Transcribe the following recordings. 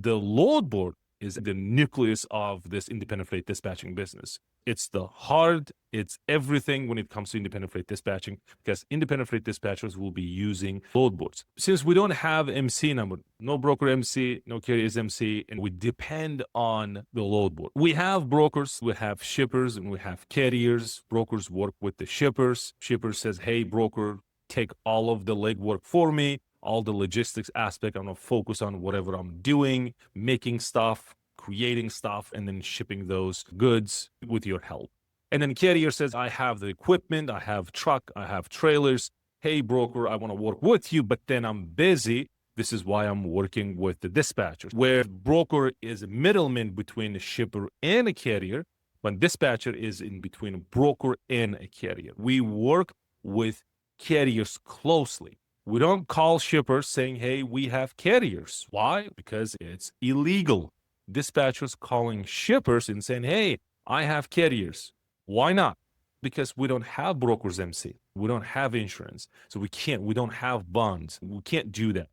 The load board is the nucleus of this independent freight dispatching business. It's the heart, it's everything when it comes to independent freight dispatching, because independent freight dispatchers will be using load boards. Since we don't have MC number, no broker MC, no carriers MC, and we depend on the load board. We have brokers, we have shippers, and we have carriers. Brokers work with the shippers. Shipper says, hey, broker, take all of the legwork for me. All the logistics aspect, I'm gonna focus on whatever I'm doing, making stuff, creating stuff, and then shipping those goods with your help. And then carrier says, I have the equipment, I have truck, I have trailers. Hey, broker, I want to work with you, but then I'm busy. This is why I'm working with the dispatchers, where broker is a middleman between a shipper and a carrier, but dispatcher is in between a broker and a carrier. We work with carriers closely. We don't call shippers saying, hey, we have carriers. Why? Because it's illegal. Dispatchers calling shippers and saying, hey, I have carriers. Why not? Because we don't have brokers MC. We don't have insurance. So we don't have bonds. We can't do that.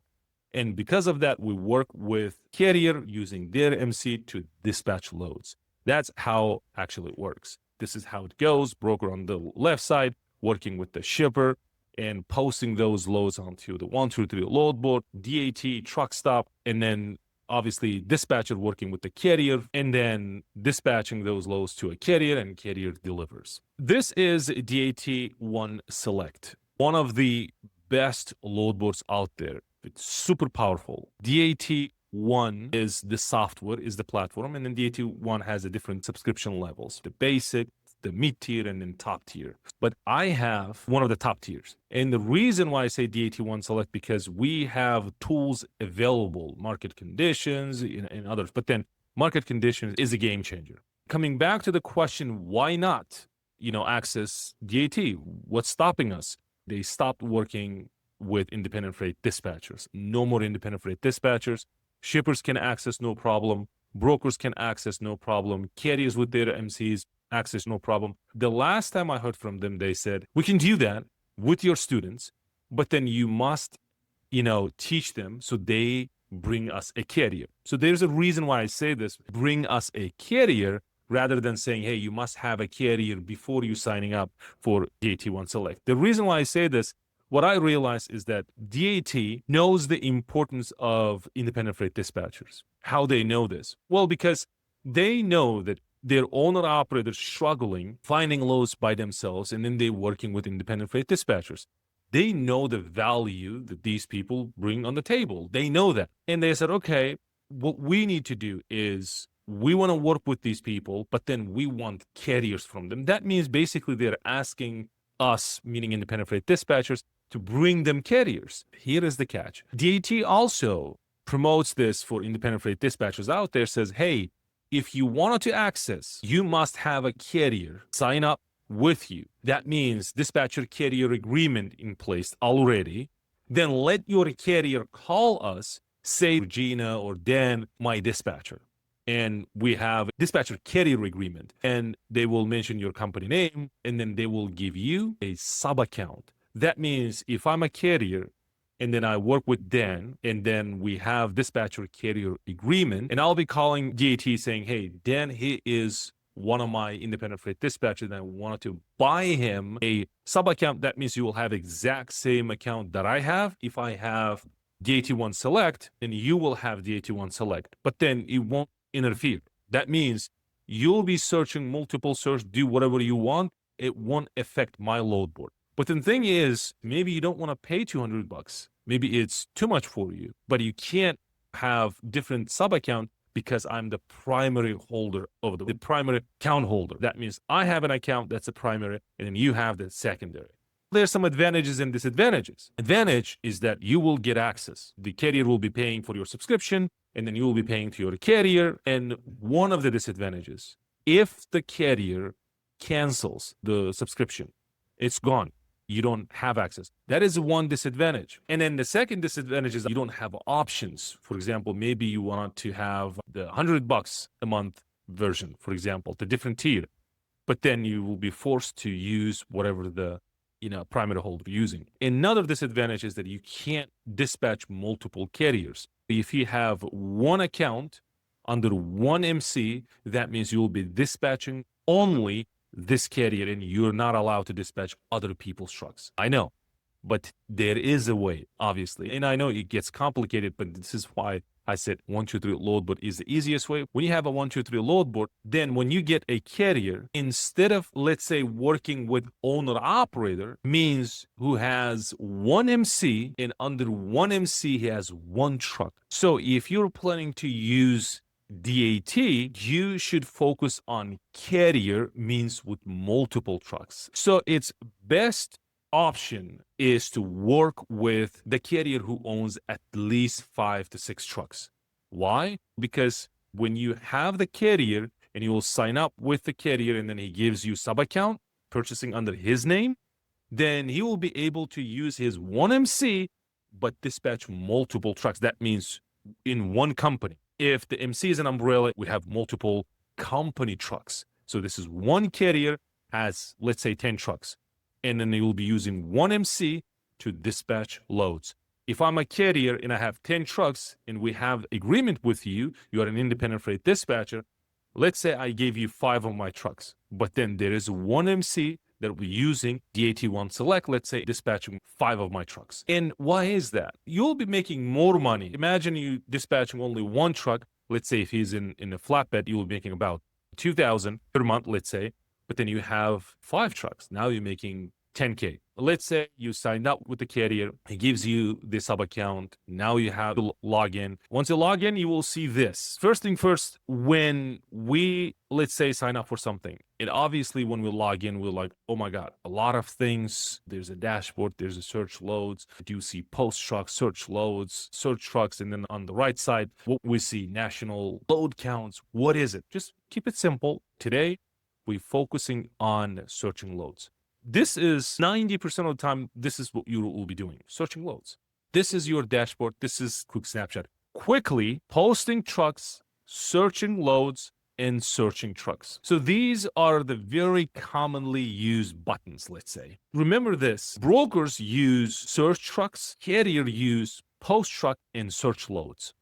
And because of that, we work with carrier using their MC to dispatch loads. That's how actually it works. This is how it goes. Broker on the left side, working with the shipper, and posting those loads onto the 123 load board, DAT, truck stop, and then obviously dispatcher working with the carrier, and then dispatching those loads to a carrier, and carrier delivers. This is DAT 1 Select, one of the best load boards out there. It's super powerful. DAT 1 is the software, is the platform, and then DAT 1 has a different subscription levels, the basic, the mid tier, and then top tier. But I have one of the top tiers. And the reason why I say DAT 1 Select, because we have tools available, market conditions and others. But then market conditions is a game changer. Coming back to the question, why not, access DAT? What's stopping us? They stopped working with independent freight dispatchers. No more independent freight dispatchers. Shippers can access, no problem. Brokers can access, no problem. Carriers with their MCs access, no problem. The last time I heard from them, they said, we can do that with your students, but then you must, teach them so they bring us a carrier. So there's a reason why I say this, bring us a carrier, rather than saying, hey, you must have a carrier before you signing up for DAT 1 Select. The reason why I say this, what I realize is that DAT knows the importance of independent freight dispatchers. How they know this? Well, because they know that their owner-operators struggling, finding loads by themselves, and then they're working with independent freight dispatchers. They know the value that these people bring on the table. They know that. And they said, okay, what we need to do is we want to work with these people, but then we want carriers from them. That means basically they're asking us, meaning independent freight dispatchers, to bring them carriers. Here is the catch. DAT also promotes this for independent freight dispatchers out there, says, hey, if you wanted to access, you must have a carrier sign up with you. That means dispatcher carrier agreement in place already. Then let your carrier call us, say Regina or Dan, my dispatcher. And we have dispatcher carrier agreement, and they will mention your company name, and then they will give you a sub account. That means if I'm a carrier, and then I work with Dan, and then we have dispatcher carrier agreement, and I'll be calling DAT saying, hey, Dan, he is one of my independent freight dispatchers, and I wanted to buy him a sub account. That means you will have exact same account that I have. If I have DAT 1 Select, then you will have DAT 1 Select, but then it won't interfere. That means you'll be searching multiple search, do whatever you want. It won't affect my load board. But the thing is, maybe you don't want to pay $200. Maybe it's too much for you, but you can't have different sub account because I'm the primary holder of the primary account holder. That means I have an account that's a primary and then you have the secondary. There's some advantages and disadvantages. Advantage is that you will get access. The carrier will be paying for your subscription, and then you will be paying to your carrier. And one of the disadvantages, if the carrier cancels the subscription, it's gone. You don't have access. That is one disadvantage. And then the second disadvantage is you don't have options. For example, maybe you want to have the $100 a month version, for example, the different tier, but then you will be forced to use whatever the primary holder using. Another disadvantage is that you can't dispatch multiple carriers. If you have one account under one MC, that means you will be dispatching only this carrier and you're not allowed to dispatch other people's trucks. I know, but there is a way, obviously. And I know it gets complicated, but this is why I said 123 load board is the easiest way. When you have a 123 load board, then when you get a carrier, instead of, let's say, working with owner operator, means who has one MC, and under one MC, he has one truck. So if you're planning to use DAT, you should focus on carrier, means with multiple trucks. So it's best option is to work with the carrier who owns at least 5 to 6 trucks. Why? Because when you have the carrier and you will sign up with the carrier and then he gives you sub account purchasing under his name, then he will be able to use his one MC but dispatch multiple trucks. That means in one company. If the MC is an umbrella, we have multiple company trucks. So this is one carrier has, let's say, 10 trucks. And then they will be using one MC to dispatch loads. If I'm a carrier and I have 10 trucks and we have agreement with you, you are an independent freight dispatcher. Let's say I gave you 5 of my trucks, but then there is one MC that will be using DAT1 Select, let's say dispatching 5 of my trucks. And why is that? You'll be making more money. Imagine you dispatching only one truck. Let's say if he's in a flatbed, you'll be making about $2,000 per month, let's say. But then you have 5 trucks. Now you're making $10K. Let's say you signed up with the carrier. He gives you the sub account. Now you have to log in. Once you log in, you will see this. First thing first, when we, let's say, sign up for something, and obviously when we log in, we're like, oh my God, a lot of things. There's a dashboard, there's a search loads. Do you see post trucks, search loads, search trucks? And then on the right side, what we see, national load counts. What is it? Just keep it simple. Today, we're focusing on searching loads. This is 90% of the time, this is what you will be doing, searching loads. This is your dashboard. This is quick snapshot. Quickly posting trucks, searching loads, and searching trucks. So these are the very commonly used buttons, let's say. Remember this, brokers use search trucks, carrier use post truck and search loads.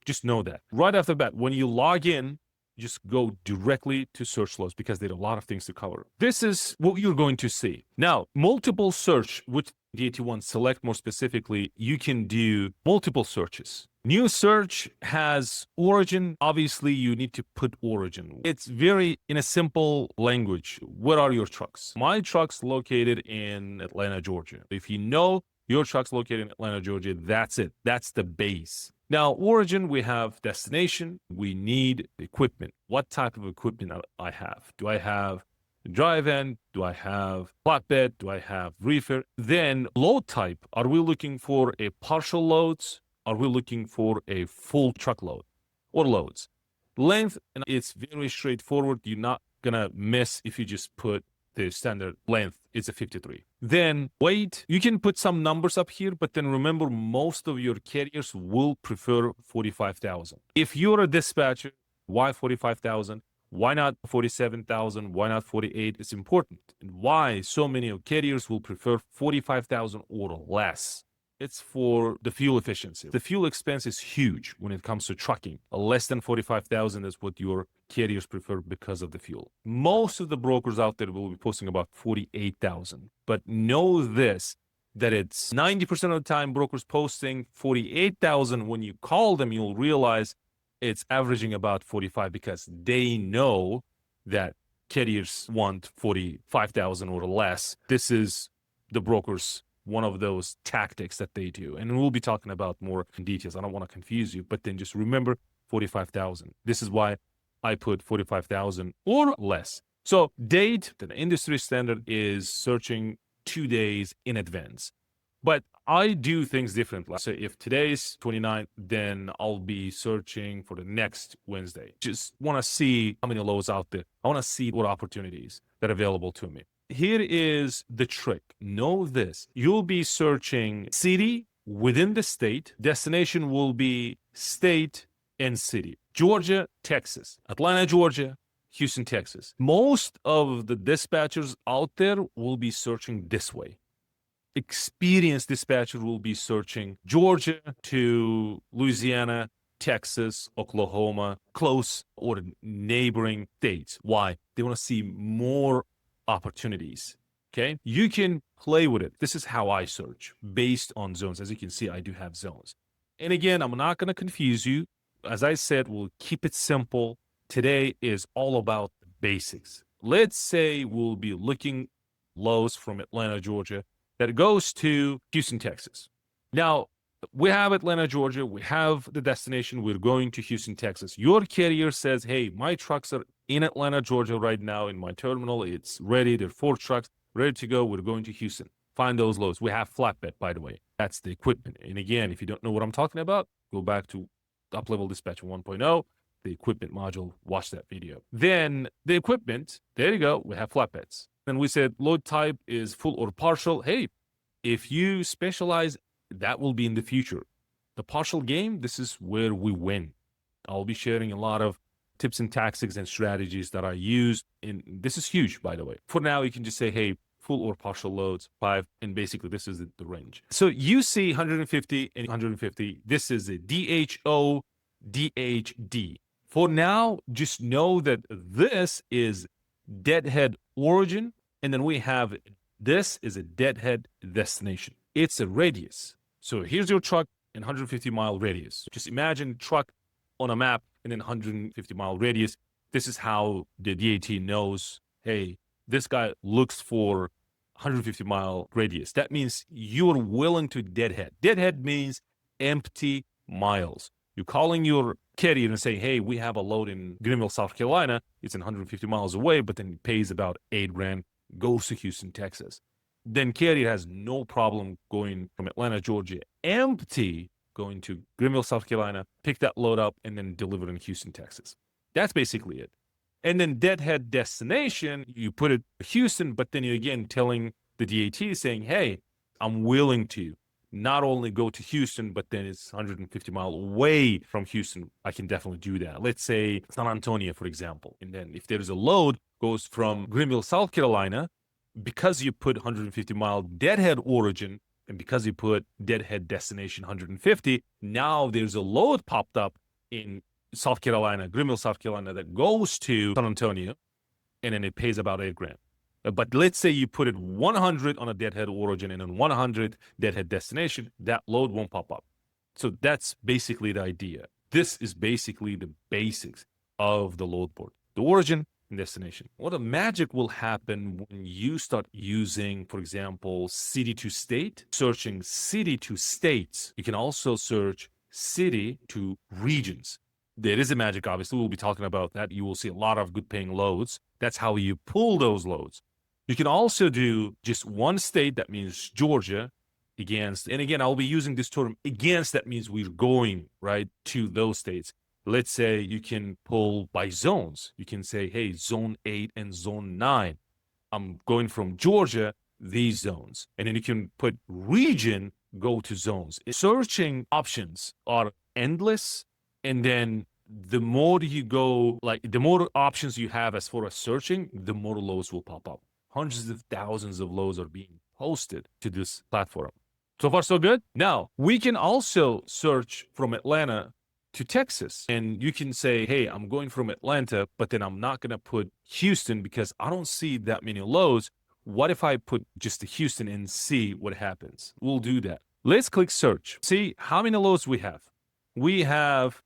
Just know that. Right off the bat, when you log in, just go directly to search loads because there are a lot of things to cover. This is what you're going to see. Now, multiple search with DAT1 Select more specifically, you can do multiple searches. New search has origin. Obviously, you need to put origin. It's very in a simple language. What are your trucks? My truck's located in Atlanta, Georgia. If you know your truck's located in Atlanta, Georgia, that's it. That's the base. Now, origin, we have destination. We need equipment. What type of equipment I have? Do I have dry van? Do I have flatbed? Do I have reefer? Then load type. Are we looking for a partial loads? Are we looking for a full truckload or loads? Length, and it's very straightforward. You're not going to miss if you just put the standard length. It's a 53. Then weight, you can put some numbers up here, but then remember most of your carriers will prefer 45,000. If you're a dispatcher, why 45,000? Why not 47,000? Why not 48? It's important. And why so many carriers will prefer 45,000 or less? It's for the fuel efficiency. The fuel expense is huge when it comes to trucking. Less than 45,000 is what your carriers prefer because of the fuel. Most of the brokers out there will be posting about 48,000. But know this, that it's 90% of the time brokers posting 48,000. When you call them, you'll realize it's averaging about 45 because they know that carriers want 45,000 or less. This is the brokers' one of those tactics that they do. And we'll be talking about more in details. I don't want to confuse you, but then just remember 45,000. This is why I put 45,000 or less. So date, the industry standard is searching 2 days in advance. But I do things differently. So if today's 29th, then I'll be searching for the next Wednesday. Just want to see how many loads out there. I want to see what opportunities that are available to me. Here is the trick. Know this. You'll be searching city within the state. Destination will be state and city. Georgia, Texas. Atlanta, Georgia. Houston, Texas. Most of the dispatchers out there will be searching this way. experienced dispatcher will be searching Georgia to Louisiana, Texas, Oklahoma, close or neighboring states. Why? They want to see more opportunities. Okay. You can play with it. This is how I search based on zones. As you can see, I do have zones. And again, I'm not going to confuse you. As I said, we'll keep it simple. Today is all about the basics. Let's say we'll be looking lows from Atlanta, Georgia, that goes to Houston, Texas. Now, we have Atlanta, Georgia. We have the destination. We're going to Houston, Texas. Your carrier says, hey, my trucks are in Atlanta, Georgia right now in my terminal. It's ready. There are 4 trucks ready to go. We're going to Houston. Find those loads. We have flatbed, by the way. That's the equipment. And again, if you don't know what I'm talking about, go back to Up-Level Dispatch 1.0, the equipment module, watch that video. Then the equipment, there you go. We have flatbeds. Then we said load type is full or partial. Hey, if you specialize, that will be in the future. The partial game, this is where we win. I'll be sharing a lot of tips and tactics and strategies that I use. And this is huge, by the way. For now, you can just say, hey, full or partial loads, 5, and basically this is the range. So you see 150 and 150. This is a DHO, DHD. For now, just know that this is deadhead origin, and then we have this is a deadhead destination. It's a radius. So here's your truck in 150-mile radius. Just imagine truck on a map and then 150-mile radius. This is how the DAT knows, hey, this guy looks for 150-mile radius. That means you're willing to deadhead. Deadhead means empty miles. You're calling your carrier and saying, hey, we have a load in Greenville, South Carolina. It's 150 miles away, but then it pays about $8,000, goes to Houston, Texas. Then carrier has no problem going from Atlanta, Georgia, empty, going to Greenville, South Carolina, pick that load up, and then deliver in Houston, Texas. That's basically it. And then deadhead destination, you put it Houston, but then you're again telling the DAT saying, hey, I'm willing to not only go to Houston, but then it's 150 miles away from Houston. I can definitely do that. Let's say San Antonio, for example. And then if there's a load goes from Greenville, South Carolina, because you put 150-mile deadhead origin, and because you put deadhead destination 150, now there's a load popped up in South Carolina, Greenville, South Carolina, that goes to San Antonio, and then it pays about $8,000. But let's say you put it 100 on a deadhead origin and then 100 deadhead destination, that load won't pop up. So that's basically the idea. This is basically the basics of the load board, the origin and destination. What a magic will happen when you start using, for example, city to state, searching city to states. You can also search city to regions. There is a magic, obviously. We'll be talking about that. You will see a lot of good paying loads. That's how you pull those loads. You can also do just one state, that means Georgia, against, and again, I'll be using this term against, that means we're going, right, to those states. Let's say you can pull by zones. You can say, hey, zone 8 and zone 9. I'm going from Georgia, these zones. And then you can put region, go to zones. Searching options are endless. And then the more you go, like the more options you have as far as searching, the more loads will pop up. Hundreds of thousands of loads are being posted to this platform. So far, so good. Now, we can also search from Atlanta to Texas. And you can say, hey, I'm going from Atlanta, but then I'm not going to put Houston because I don't see that many loads. What if I put just the Houston and see what happens? We'll do that. Let's click search. See how many loads we have. We have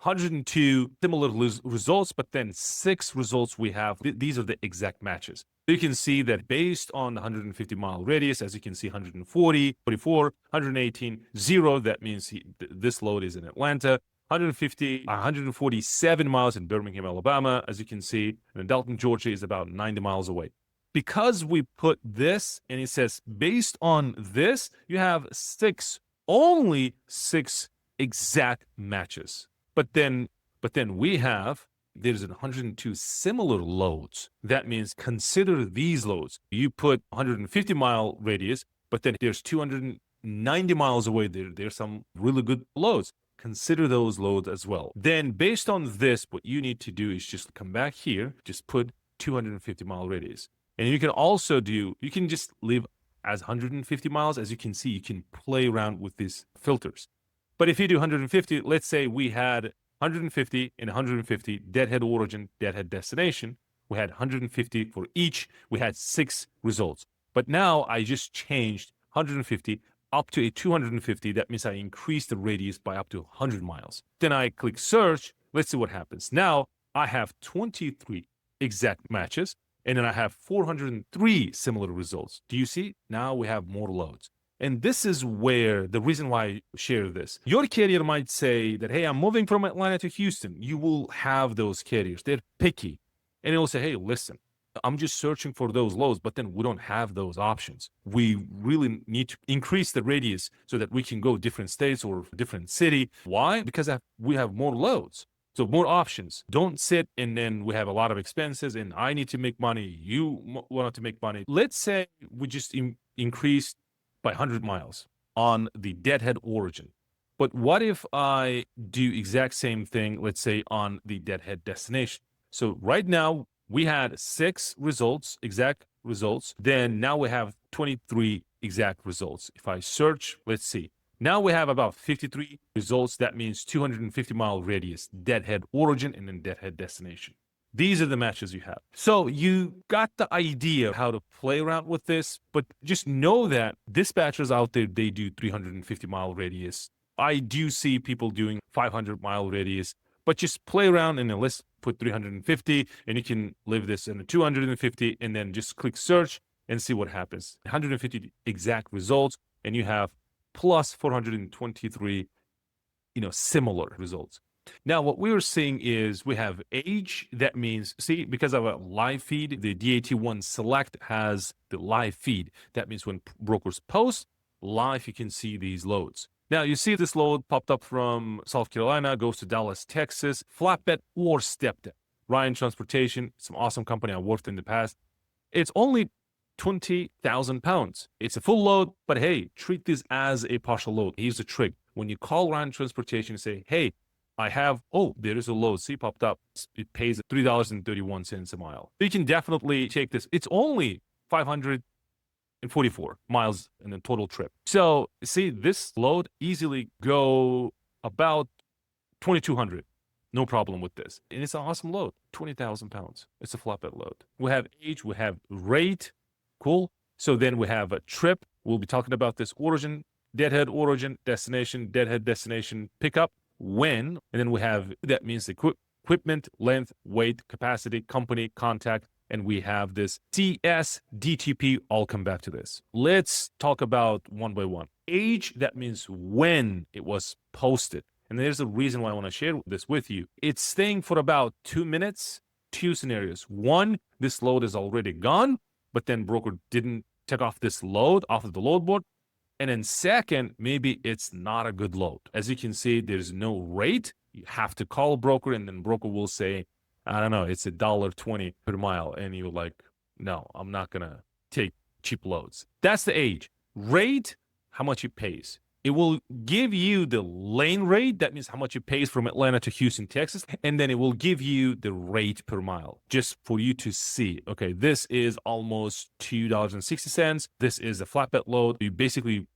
102 similar results, but then 6 results we have. These are the exact matches. You can see that based on the 150-mile radius, as you can see, 140, 44, 118, 0. That means this load is in Atlanta. 147 miles in Birmingham, Alabama, as you can see. And Dalton, Georgia is about 90 miles away. Because we put this, and it says, based on this, you have only 6 exact matches. But then we have, there's 102 similar loads. That means consider these loads. You put 150-mile radius, but then there's 290 miles away. There's some really good loads. Consider those loads as well. Then based on this, what you need to do is just come back here, just put 250-mile radius. And you can also do, you can just leave as 150 miles. As you can see, you can play around with these filters. But if you do 150, let's say we had 150 and 150, deadhead origin, deadhead destination. We had 150 for each. We had 6 results. But now I just changed 150 up to a 250. That means I increased the radius by up to 100 miles. Then I click search. Let's see what happens. Now I have 23 exact matches, and then I have 403 similar results. Do you see? Now we have more loads. And this is where the reason why I share this. Your carrier might say that, hey, I'm moving from Atlanta to Houston. You will have those carriers. They're picky. And they'll say, hey, listen, I'm just searching for those loads, but then we don't have those options. We really need to increase the radius so that we can go different states or different city. Why? Because we have more loads. So more options. Don't sit and then we have a lot of expenses and I need to make money. You want to make money. Let's say we just increased by 100 miles on the deadhead origin. But what if I do exact same thing, let's say on the deadhead destination? So right now we had 6 results, exact results. Then now we have 23 exact results. If I search, let's see. Now we have about 53 results. That means 250-mile radius, deadhead origin, and then deadhead destination. These are the matches you have. So you got the idea of how to play around with this, but just know that dispatchers out there, they do 350-mile radius. I do see people doing 500-mile radius, but just play around and then let's put 350 and you can leave this in a 250 and then just click search and see what happens. 150 exact results and you have plus 423, similar results. Now, what we are seeing is we have age. That means, see, because of a live feed, the DAT1 Select has the live feed. That means when brokers post live, you can see these loads. Now, you see this load popped up from South Carolina, goes to Dallas, Texas, flatbed or stepped. Ryan Transportation, some awesome company I worked in the past. It's only 20,000 pounds. It's a full load, but hey, treat this as a partial load. Here's the trick. When you call Ryan Transportation and say, hey, I have, there is a load, see, popped up. It pays $3.31 a mile. You can definitely take this. It's only 544 miles in a total trip. So see, this load easily go about 2,200. No problem with this. And it's an awesome load, 20,000 pounds. It's a flatbed load. We have age, we have rate. Cool. So then we have a trip. We'll be talking about this origin, deadhead origin, destination, deadhead destination, pickup, when, and then we have, that means equipment, length, weight, capacity, company, contact, and we have this CS, DTP. I'll come back to this. Let's talk about one by one. Age, that means when it was posted. And there's a reason why I want to share this with you. It's staying for about 2 minutes, 2 scenarios. One, this load is already gone, but then broker didn't take off this load off of the load board. And then second, maybe it's not a good load. As you can see, there's no rate. You have to call a broker and then broker will say, I don't know, it's $1.20 per mile. And you're like, no, I'm not going to take cheap loads. That's the age. Rate, how much it pays. It will give you the lane rate. That means how much it pays from Atlanta to Houston, Texas. And then it will give you the rate per mile just for you to see, okay, this is almost $2.60. This is a flatbed load. You basically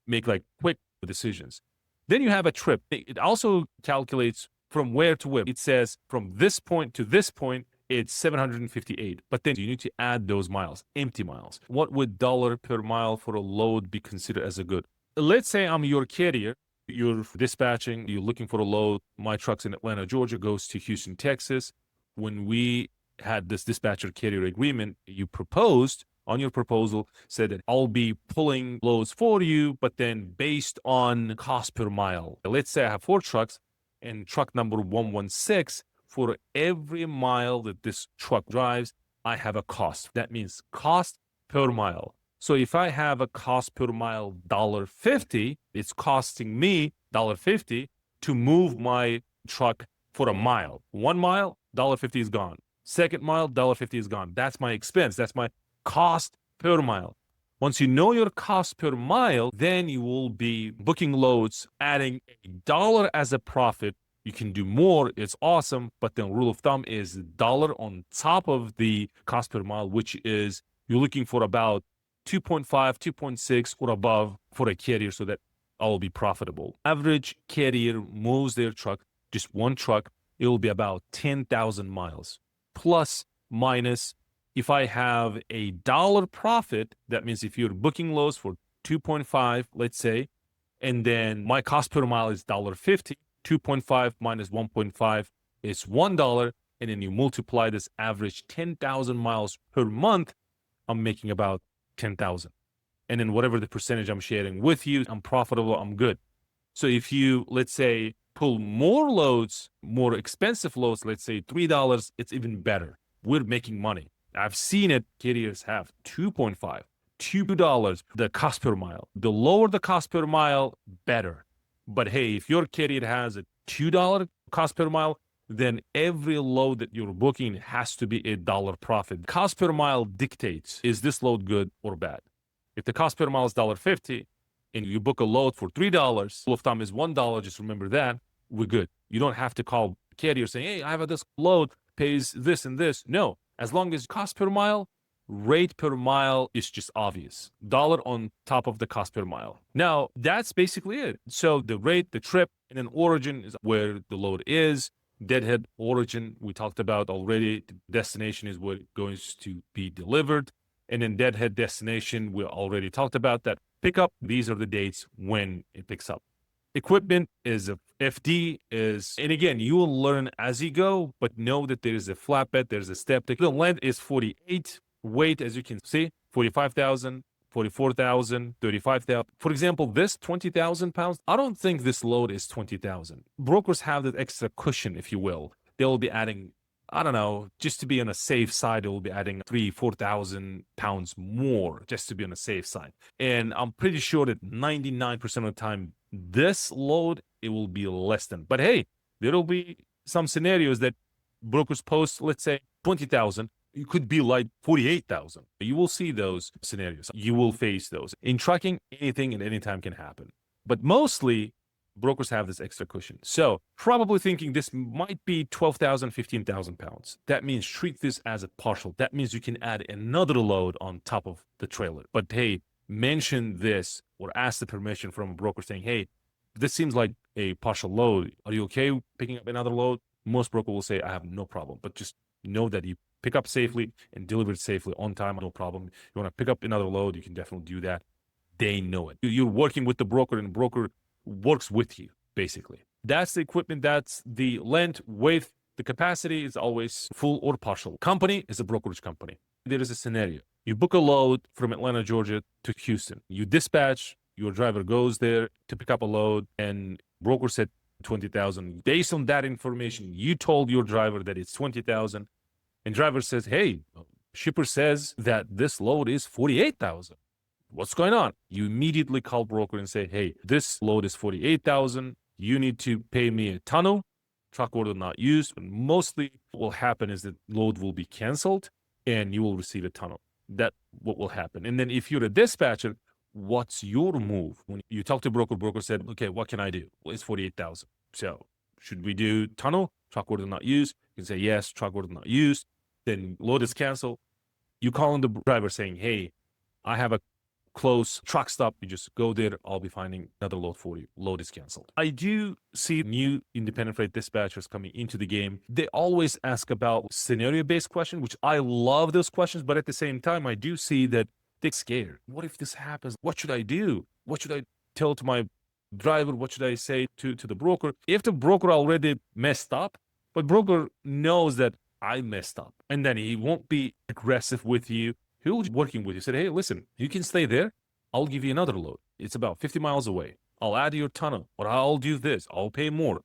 make like quick decisions. Then you have a trip. It also calculates from where to where. It says from this point to this point, it's 758. But then you need to add those miles, empty miles. What would dollar per mile for a load be considered as a good? Let's say I'm your carrier, you're dispatching, you're looking for a load. My truck's in Atlanta, Georgia, goes to Houston, Texas. When we had this dispatcher carrier agreement, you proposed on your proposal, said that I'll be pulling loads for you, but then based on cost per mile. Let's say I have 4 trucks and truck number 116, for every mile that this truck drives, I have a cost. That means cost per mile. So if I have a cost per mile $1.50, it's costing me $1.50 to move my truck for a mile. 1 mile, $1.50 is gone. Second mile, $1.50 is gone. That's my expense. That's my cost per mile. Once you know your cost per mile, then you will be booking loads, adding $1 as a profit. You can do more. It's awesome. But the rule of thumb is $1 on top of the cost per mile, which is you're looking for about 2.5, 2.6 or above for a carrier so that I will be profitable. Average carrier moves their truck, just one truck, it will be about 10,000 miles. Plus, minus, if I have a dollar profit, that means if you're booking loads for 2.5, let's say, and then my cost per mile is $1.50, 2.5 minus 1.5 is $1, and then you multiply this average 10,000 miles per month, I'm making about 10,000. And then whatever the percentage I'm sharing with you, I'm profitable, I'm good. So if you, let's say, pull more loads, more expensive loads, let's say $3, it's even better. We're making money. I've seen it, carriers have 2.5, $2 the cost per mile. The lower the cost per mile, better. But hey, if your carrier has a $2 cost per mile, then every load that you're booking has to be $1 profit. Cost per mile dictates, is this load good or bad? If the cost per mile is $1.50 and you book a load for $3, rule of thumb is $1, just remember that, we're good. You don't have to call carrier saying, hey, I have this load, pays this and this. No, as long as cost per mile, rate per mile is just obvious. Dollar on top of the cost per mile. Now, that's basically it. So the rate, the trip, and then origin is where the load is. Deadhead origin, we talked about already. The destination is where it goes to be delivered. And then deadhead destination, we already talked about that. Pickup, these are the dates when it picks up. Equipment is a FD is, and again, you will learn as you go, but know that there is a flatbed, there's a step. The length is 48, weight, as you can see, 45,000, 44,000, 35,000. For example, this 20,000 pounds, I don't think this load is 20,000. Brokers have that extra cushion, if you will. They'll be adding, I don't know, just to be on a safe side, they'll be adding 4,000 pounds more just to be on a safe side. And I'm pretty sure that 99% of the time, this load, it will be less than. But hey, there'll be some scenarios that brokers post, let's say 20,000. It could be like 48,000. You will see those scenarios. You will face those. In trucking, anything and anytime can happen. But mostly, brokers have this extra cushion. So probably thinking this might be 12,000, 15,000 pounds. That means treat this as a partial. That means you can add another load on top of the trailer. But hey, mention this or ask the permission from a broker saying, hey, this seems like a partial load. Are you okay picking up another load? Most broker will say, I have no problem. But just know that you pick up safely and deliver it safely on time, no problem. You want to pick up another load, you can definitely do that. They know it. You're working with the broker and the broker works with you, basically. That's the equipment, that's the length, width, the capacity is always full or partial. Company is a brokerage company. There is a scenario. You book a load from Atlanta, Georgia to Houston. You dispatch, your driver goes there to pick up a load and broker said 20,000. Based on that information, you told your driver that it's 20,000. And driver says, hey, shipper says that this load is 48,000. What's going on? You immediately call broker and say, hey, this load is 48,000. You need to pay me a tonneau, truck order not used. And mostly what will happen is that load will be canceled and you will receive a tonneau. That's what will happen. And then if you're a dispatcher, what's your move? When you talk to broker said, okay, what can I do? Well, it's 48,000. So should we do tonneau? Truck order not used. You can say, yes, truck order not used. Then load is canceled. You call in the driver saying, hey, I have a close truck stop. You just go there. I'll be finding another load for you. Load is canceled. I do see new independent freight dispatchers coming into the game. They always ask about scenario-based questions, which I love those questions. But at the same time, I do see that they're scared. What if this happens? What should I do? What should I tell to my driver? What should I say to the broker? If the broker already messed up, but broker knows that I messed up. And then he won't be aggressive with you. He'll be working with you. Said, hey, listen, you can stay there. I'll give you another load. It's about 50 miles away. I'll add your tonneau, or I'll do this. I'll pay more.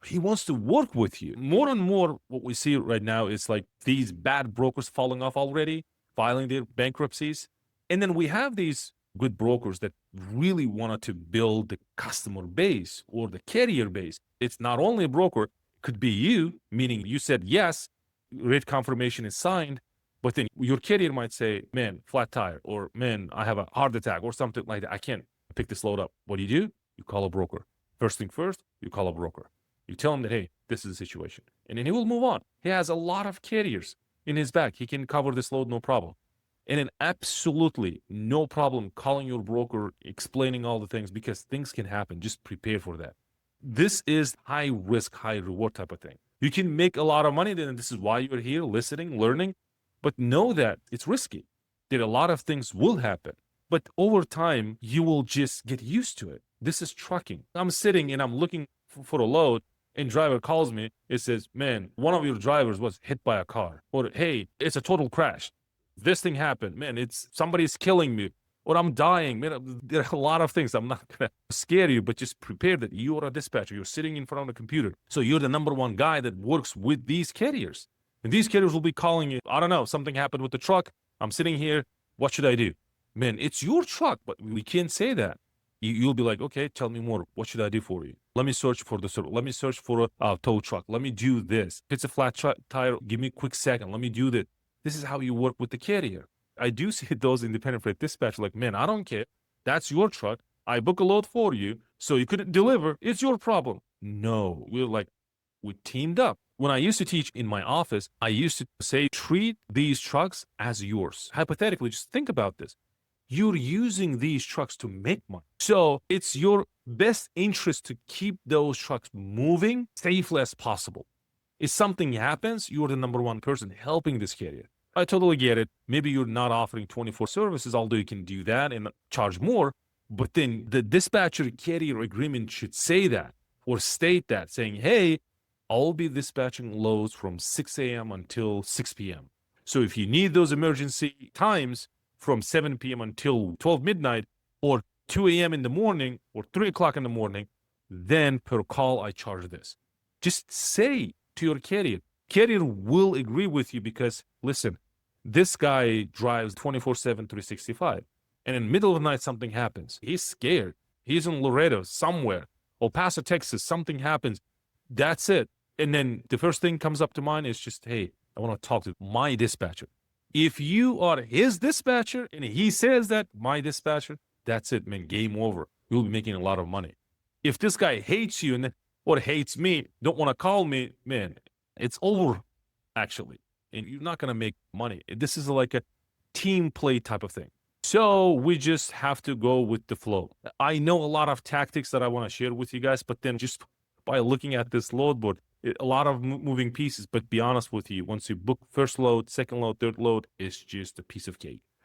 He wants to work with you. More and more, what we see right now is like these bad brokers falling off already, filing their bankruptcies. And then we have these good brokers that really wanted to build the customer base or the carrier base. It's not only a broker, it could be you, meaning you said yes, rate confirmation is signed, but then your carrier might say, man, flat tire, or man, I have a heart attack or something like that. I can't pick this load up. What do? You call a broker. First thing first, you call a broker. You tell him that, hey, this is the situation. And then he will move on. He has a lot of carriers in his back. He can cover this load, no problem. And then absolutely no problem calling your broker, explaining all the things, because things can happen. Just prepare for that. This is high risk, high reward type of thing. You can make a lot of money, then this is why you're here listening, learning, but know that it's risky. That a lot of things will happen, but over time, you will just get used to it. This is trucking. I'm sitting and I'm looking for a load, and driver calls me. It says, man, one of your drivers was hit by a car. Or, hey, it's a total crash. This thing happened. Man, it's somebody's killing me. Or I'm dying. Man, there are a lot of things. I'm not going to scare you, but just prepare that you are a dispatcher. You're sitting in front of the computer. So you're the number one guy that works with these carriers. And these carriers will be calling you. I don't know, something happened with the truck. I'm sitting here. What should I do? Man, it's your truck, but we can't say that. You'll be like, okay, tell me more. What should I do for you? Let me search for the service. Let me search for a tow truck. Let me do this. If it's a flat tire, give me a quick second. Let me do that. This is how you work with the carrier. I do see those independent freight dispatchers like, man, I don't care. That's your truck. I book a load for you, so you couldn't deliver. It's your problem. No, we teamed up. When I used to teach in my office, I used to say, treat these trucks as yours. Hypothetically, just think about this. You're using these trucks to make money. So it's your best interest to keep those trucks moving safely as possible. If something happens, you're the number one person helping this carrier. I totally get it. Maybe you're not offering 24 services, although you can do that and charge more. But then the dispatcher carrier agreement should say that or state that, saying, hey, I'll be dispatching loads from 6 a.m. until 6 p.m. So if you need those emergency times from 7 p.m. until 12 midnight or 2 a.m. in the morning or 3 o'clock in the morning, then per call, I charge this. Just say to your carrier. Carrier will agree with you because, listen, this guy drives 24/7, 365. And in the middle of the night, something happens. He's scared. He's in Laredo somewhere, El Paso, Texas, something happens. That's it. And then the first thing comes up to mind is just, hey, I want to talk to my dispatcher. If you are his dispatcher and he says that, my dispatcher, that's it, man, game over. You'll be making a lot of money. If this guy hates you or hates me, don't want to call me, man, it's over, actually. And you're not going to make money. This is like a team play type of thing. So we just have to go with the flow. I know a lot of tactics that I want to share with you guys, but then just by looking at this load board, a lot of moving pieces. But be honest with you, once you book first load, second load, third load, it's just a piece of cake.